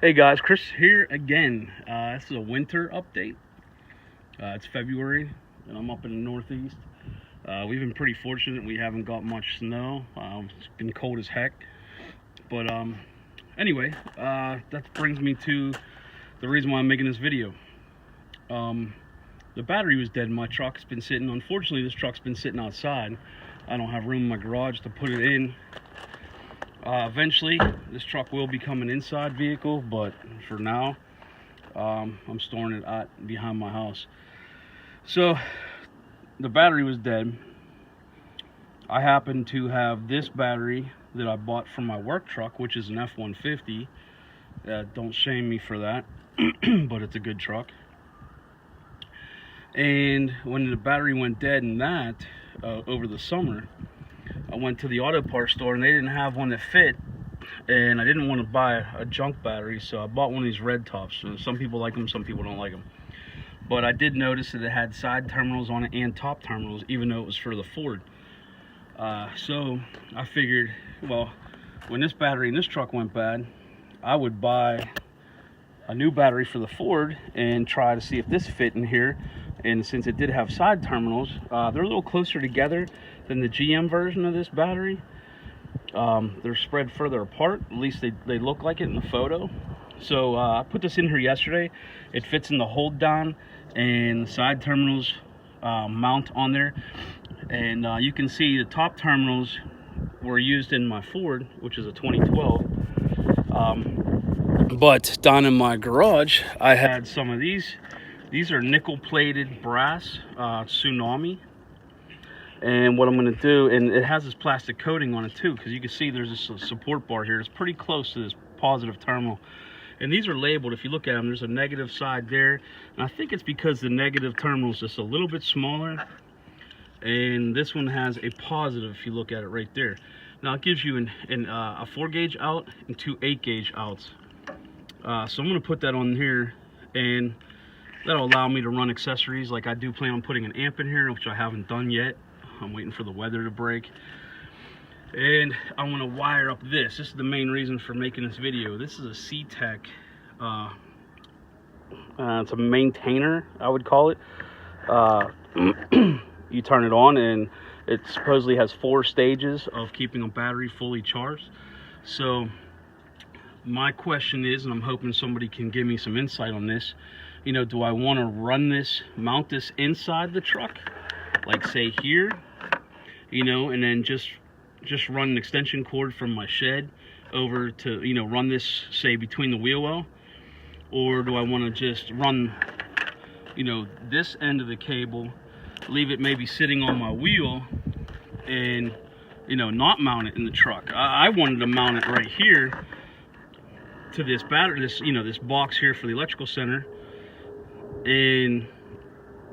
Hey guys, Chris here again. This is a winter update. It's February and I'm up in the Northeast. We've been pretty fortunate. We haven't got much snow. It's been cold as heck. But anyway, that brings me to the reason why I'm making this video. The battery was dead in my truck. It's been sitting. Unfortunately, this truck's been sitting outside. I don't have room in my garage to put it in. Eventually, this truck will become an inside vehicle, but for now, I'm storing it behind my house. So, the battery was dead. I happen to have this battery that I bought from my work truck, which is an F-150. Don't shame me for that, but it's a good truck. And when the battery went dead in that, over the summer, I went to the auto parts store and they didn't have one that fit, and I didn't want to buy a junk battery, so I bought one of these red tops. So some people like them, some people don't like them. But I did notice that it had side terminals on it and top terminals, even though it was for the Ford. So I figured, well, when this battery in this truck went bad, I would buy a new battery for the Ford and try to see if this fit in here. And since it did have side terminals, they're a little closer together than the GM version of this battery. They're spread further apart, at least they look like it in the photo. So I put this in here yesterday. It fits in the hold down, and the side terminals mount on there. And you can see the top terminals were used in my Ford, which is a 2012. But down in my garage, I had some of these. These are nickel-plated brass Tsunami. And what I'm going to do, and it has this plastic coating on it too, because you can see there's this support bar here. It's pretty close to this positive terminal. And these are labeled. If you look at them, there's a negative side there. And I think it's because the negative terminal is just a little bit smaller. And this one has a positive, if you look at it right there. Now it gives you a 4-gauge out and 2 8-gauge outs. So I'm going to put that on here, and that'll allow me to run accessories. Like I do plan on putting an amp in here, which I haven't done yet. I'm waiting for the weather to break. And I want to wire up this. This is the main reason for making this video. This is a CTEK. It's a maintainer, I would call it. You turn it on, and it supposedly has 4 stages of keeping a battery fully charged. So my question is, and I'm hoping somebody can give me some insight on this, you know, do I want to run this, mount this inside the truck, like say here, you know, and then just run an extension cord from my shed over to, you know, run this, say, between the wheel well? Or do I want to just run, you know, this end of the cable, leave it maybe sitting on my wheel, and, you know, not mount it in the truck? I wanted to mount it right here to this battery, this, you know, this box here for the electrical center, and,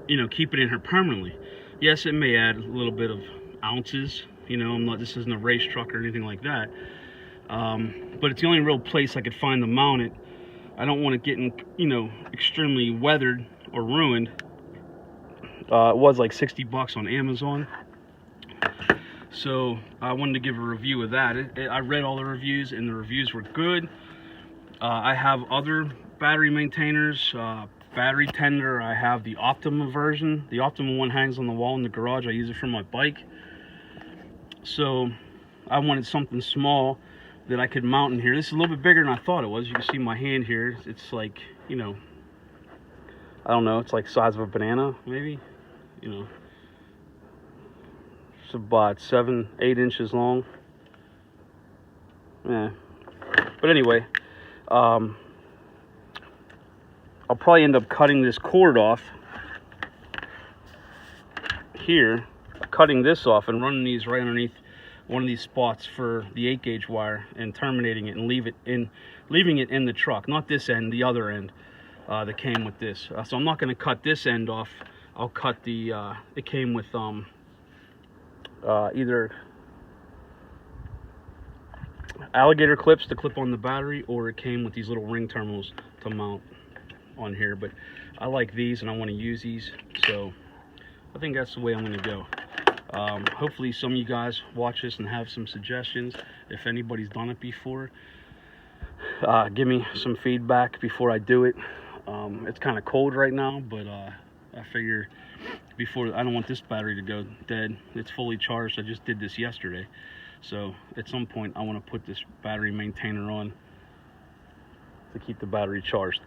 you know, keep it in here permanently. Yes, it may add a little bit of ounces, you know, this isn't a race truck or anything like that, but it's the only real place I could find to mount it. I don't want it getting, you know, extremely weathered or ruined. It was like 60 bucks on Amazon, so I wanted to give a review of that. I read all the reviews, and the reviews were good. I have other battery maintainers, battery tender. I have the Optima version. The Optima one hangs on the wall in the garage. I use it for my bike. So I wanted something small that I could mount in here. This is a little bit bigger than I thought it was. You can see my hand here. It's like, you know, I don't know, it's like the size of a banana, maybe, you know. It's about 7-8 inches long. Yeah. But anyway, I'll probably end up cutting this cord off here, cutting this off and running these right underneath one of these spots for the 8-gauge wire, and terminating it and leaving it in the truck. Not this end, the other end that came with this. So I'm not going to cut this end off. I'll cut the it came with either alligator clips to clip on the battery, or it came with these little ring terminals to mount on here. But I like these, and I want to use these, so I think that's the way I'm going to go. Hopefully some of you guys watch this and have some suggestions if anybody's done it before. give me some feedback before I do it. It's kind of cold right now, but I figure I don't want this battery to go dead. It's fully charged. I just did this yesterday, so at some point I want to put this battery maintainer on to keep the battery charged.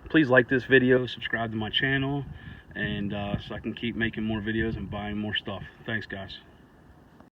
Please like this video, subscribe to my channel, and so I can keep making more videos and buying more stuff. Thanks, guys.